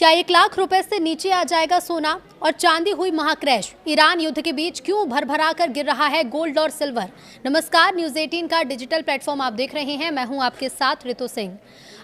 क्या 1 लाख रुपए से नीचे आ जाएगा सोना और चांदी हुई महाक्रैश। ईरान युद्ध के बीच क्यों भरभरा कर गिर रहा है गोल्ड और सिल्वर। नमस्कार, न्यूज 18 का डिजिटल प्लेटफॉर्म आप देख रहे हैं। मैं हूं आपके साथ ऋतु सिंह।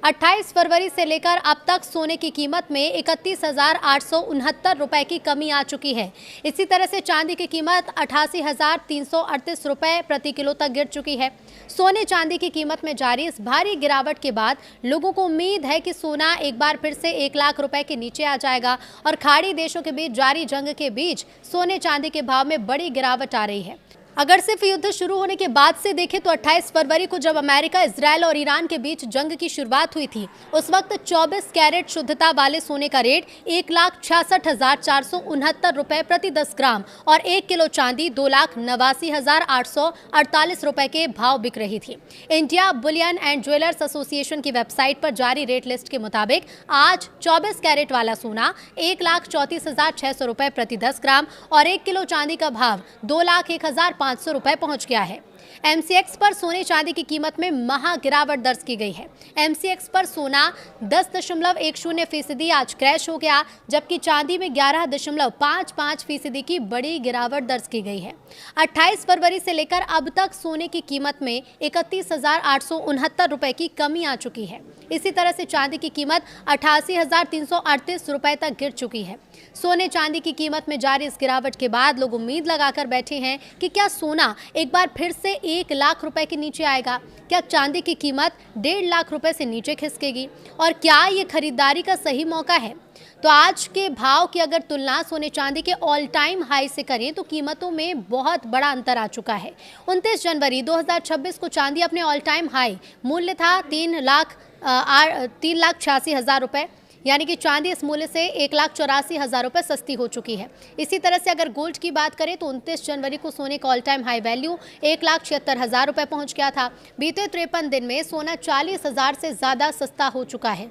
28 फरवरी से लेकर अब तक सोने की कीमत में 31,869 रुपए की कमी आ चुकी है। इसी तरह से चांदी की कीमत 88,338 रुपए प्रति किलो तक गिर चुकी है। सोने चांदी की कीमत में जारी इस भारी गिरावट के बाद लोगों को उम्मीद है कि सोना एक बार फिर से 1 लाख रुपए के नीचे आ जाएगा और खाड़ी देशों के बीच जारी जंग के बीच सोने चांदी के भाव में बड़ी गिरावट आ रही है। अगर सिर्फ युद्ध शुरू होने के बाद से देखें तो 28 फरवरी को जब अमेरिका, इजराइल और ईरान के बीच जंग की शुरुआत हुई थी, उस वक्त 24 कैरेट शुद्धता वाले सोने का रेट 1,66,469 रुपए प्रति 10 ग्राम और 1 किलो चांदी 2,89,848 रुपए के भाव बिक रही थी। India Boolean and jewellers association की वेबसाइट पर जारी रेट लिस्ट के मुताबिक आज 24 कैरेट वाला सोना 1,34,600 रुपए प्रति 10 ग्राम और 1 किलो चांदी का भाव 2,01,500 रुपए पहुंच गया है। एमसीएक्स पर सोने चांदी की कीमत में महा गिरावट दर्ज की गई है। एमसीएक्स पर सोना 10.10% आज क्रैश हो गया, जबकि चांदी में 11.55% की बड़ी गिरावट दर्ज की गई है। 28 फरवरी से लेकर अब तक सोने की कीमत में 31,869 रुपए की कमी आ चुकी है। इसी तरह से चांदी की कीमत 88,338 रुपए तक गिर चुकी है। सोने चांदी की कीमत में जारी इस गिरावट के बाद लोग उम्मीद लगाकर बैठे हैं कि क्या सोना एक बार फिर से 1 लाख रुपए के नीचे आएगा। क्या चांदी की कीमत 1.5 लाख रुपए से नीचे खिसकेगी और क्या ये खरीदारी का सही मौका है। तो आज के भाव की अगर तुलना सोने चांदी के ऑल टाइम हाई से करें तो कीमतों में बहुत बड़ा अंतर आ चुका है। 29 जनवरी 2026 को चांदी अपने ऑल टाइम हाई मूल्य था 3,86,000 रुपए, यानी कि चांदी इस मूल्य से 1,84,000 रुपए सस्ती हो चुकी है। इसी तरह से अगर गोल्ड की बात करें तो 29 जनवरी को सोने का ऑल टाइम हाई वैल्यू 1,76,000 रुपए पहुंच गया था। बीते 53 दिन में सोना 40,000 से ज़्यादा सस्ता हो चुका है।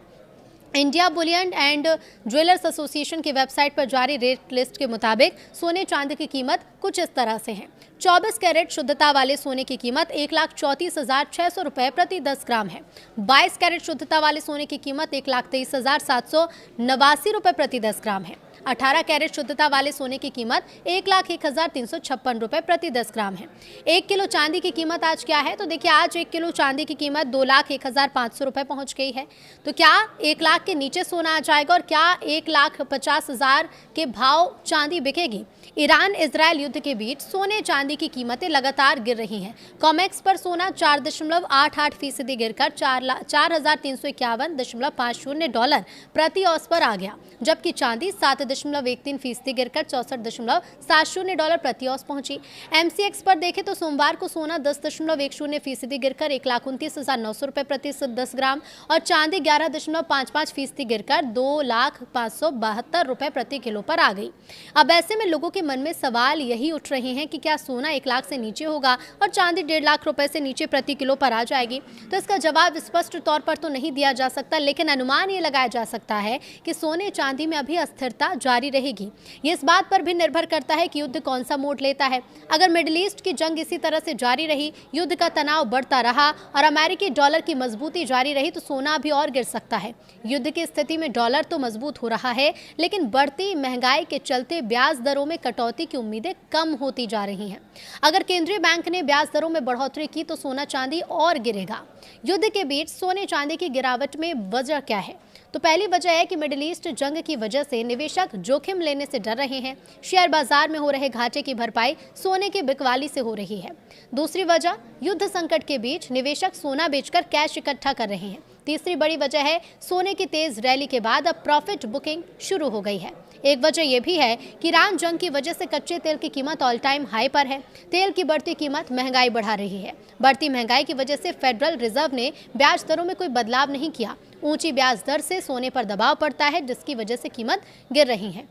India Boolean and jewellers association की वेबसाइट पर जारी रेट लिस्ट के मुताबिक सोने चांदी की कीमत कुछ इस तरह से है। 24 कैरेट शुद्धता वाले सोने की कीमत 1,34,600 रुपए प्रति 10 ग्राम है। 22 कैरेट शुद्धता वाले सोने की कीमत 1,23,789 रुपए प्रति 10 ग्राम है। 18 कैरेट शुद्धता वाले सोने की कीमत 1,01,356 रुपए प्रति 10 ग्राम है। 1 किलो चांदी की कीमत आज क्या है तो देखिए, आज 1 किलो चांदी की कीमत 2,01,500 रुपए पहुंच गई है। तो क्या 1 लाख के नीचे सोना आ जाएगा और क्या 1,50,000 के भाव चांदी बिकेगी। ईरान इजराइल युद्ध के बीच सोने चांदी की कीमतें लगातार गिर रही हैं। कॉमेक्स पर सोना 4.88% गिरकर 4,351.50 डॉलर प्रति औंस पर आ गया, जबकि चांदी 7.13% गिरकर 64.70 डॉलर प्रति औंस पहुंची। एमसीएक्स पर देखें तो सोमवार को सोना 10.10% गिरकर 1,29,900 रुपए प्रति 10 ग्राम और चांदी 11.55% गिरकर 2,05,72 रुपए प्रति किलो पर आ गई। अब ऐसे में लोगों के मन में सवाल यही उठ रहे हैं कि क्या सोना 1 लाख से नीचे होगा और चांदी 1.5 लाख रुपए से नीचे प्रति किलो पर आ जाएगी। तो इसका जवाब स्पष्ट तौर पर तो नहीं दिया जा सकता, लेकिन अनुमान ये लगाया जा सकता है कि सोने चांदी में अभी अस्थिरता जारी रहेगी। ये इस बात पर भी निर्भर करता है कि युद्ध कौन सा मोड़ लेता है। अगर मिडिल ईस्ट की जंग इसी तरह से जारी रही, युद्ध का तनाव बढ़ता रहा और अमेरिकी डॉलर की मजबूती जारी रही तो सोना अभी और गिर सकता है। युद्ध की स्थिति में डॉलर तो मजबूत हो रहा है, लेकिन बढ़ती महंगाई के चलते ब्याज दरों में कटौती की उम्मीदें कम होती जा रही हैं। अगर केंद्रीय बैंक ने ब्याज दरों में बढ़ोतरी की तो सोना चांदी और गिरेगा। युद्ध के बीच सोने चांदी की गिरावट में वजह क्या है तो पहली वजह है कि मिडिल ईस्ट जंग की वजह से निवेशक जोखिम लेने से डर रहे हैं। शेयर बाजार में हो रहे घाटे की भरपाई सोने की बिकवाली से हो रही है। दूसरी वजह, युद्ध संकट के बीच निवेशक सोना बेचकर कैश इकट्ठा कर रहे हैं। तीसरी बड़ी वजह है, सोने की तेज रैली के बाद अब प्रॉफिट बुकिंग शुरू हो गई है। एक वजह यह भी है कि ईरान जंग की वजह से कच्चे तेल की कीमत ऑल टाइम हाई पर है। तेल की बढ़ती कीमत महंगाई बढ़ा रही है। बढ़ती महंगाई की वजह से फेडरल रिजर्व ने ब्याज दरों में कोई बदलाव नहीं किया। ऊंची ब्याज दर से सोने पर दबाव पड़ता है, जिसकी वजह से कीमत गिर रही है।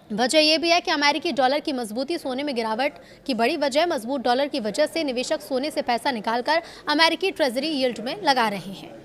वजह यह भी है कि अमेरिकी डॉलर की मजबूती सोने में गिरावट की बड़ी वजह। मजबूत डॉलर की वजह से निवेशक सोने से पैसा निकालकर अमेरिकी ट्रेजरी यील्ड में लगा रहे हैं।